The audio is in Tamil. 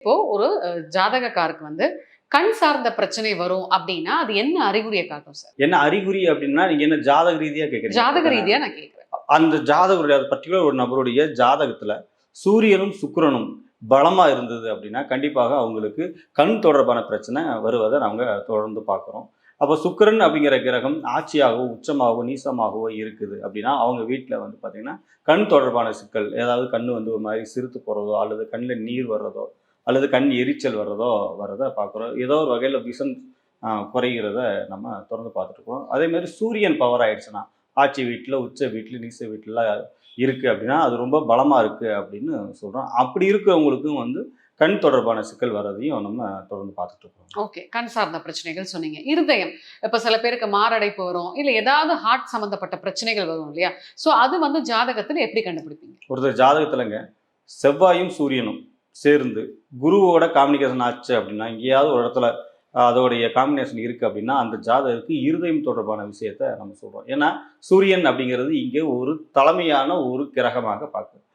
இப்போ ஒரு ஜாதகக்காருக்கு வந்து கண் சார்ந்த பிரச்சனை வரும் அப்படின்னா, அது என்ன அறிகுறிய காட்டும் சார்? என்ன அறிகுறி அப்படின்னா, நீங்க என்ன ஜாதக ரீதியா கேட்குறீங்க ஜாதக அப்படித்தானே? ரீதியா நான் கேட்கிறேன். அந்த ஜாதகருடைய பர்ட்டிகுலர் ஒரு நபருடைய ஜாதகத்துல சூரியனும், சுக்கிரனும் பலமா இருந்தது அப்படின்னா, கண்டிப்பாக அவங்களுக்கு கண் தொடர்பான பிரச்சனை வருவதை நாங்க தொடர்ந்து பார்க்குறோம். அப்போ சுக்கிரன் அப்படிங்கிற கிரகம் ஆட்சியாகவோ, உச்சமாகவோ, நீசமாகவோ இருக்குது அப்படின்னா, அவங்க வீட்ல வந்து பார்த்தீங்கன்னா, கண் தொடர்பான சிக்கல், ஏதாவது கண்ணு வந்து ஒரு மாரி சிறுத்து போறதோ, அல்லது கண்ல நீர் வர்றதோ, அல்லது கண் எரிச்சல் வர்றதோ வர்றத பார்க்குறோம். ஏதோ ஒரு வகையில விஷன் குறைகிறத நம்ம தொடர்ந்து பார்த்துட்டு இருக்கோம். அதே மாரி சூரியன் பவர் ஆயிடுச்சுன்னா, ஆட்சி வீட்ல, உச்ச வீட்ல, நீச வீட்லலாம் இருக்கு அப்படின்னா, அது ரொம்ப பலமா இருக்கு அப்படின்னு சொல்றோம். அப்படி இருக்கிறவங்களுக்கும் வந்து கண் தொடர்பான சிக்கல் வர்றதையும் நம்ம தொடர்ந்து பார்த்துட்டு இருக்கோம். ஓகே. கண் சார்ந்த பிரச்சனைகள் சொன்னீங்க. இருதயம். இப்ப சில பேருக்கு மாரடைப்பு வரும். இல்ல ஏதாவது ஹார்ட் சம்மந்தப்பட்ட பிரச்சனைகள் வரும் இல்லையா? சோ அது வந்து ஜாதகத்துல எப்படி கண்டுபிடிப்பீங்க? ஒருத்தர் ஜாதகத்துலங்க செவ்வாயும், சூரியனும் சேர்ந்து குருவோட காம்பினிகேஷன் ஆச்சு அப்படின்னா, எங்கேயாவது ஒரு இடத்துல அதோடைய காம்பினேஷன் இருக்கு அப்படின்னா, அந்த ஜாதகருக்கு இருதயம் தொடர்பான விஷயத்த நம்ம சொல்றோம். ஏன்னா, சூரியன் அப்படிங்கிறது இங்கே ஒரு தலைமையான ஒரு கிரகமாக பார்க்குறோம்.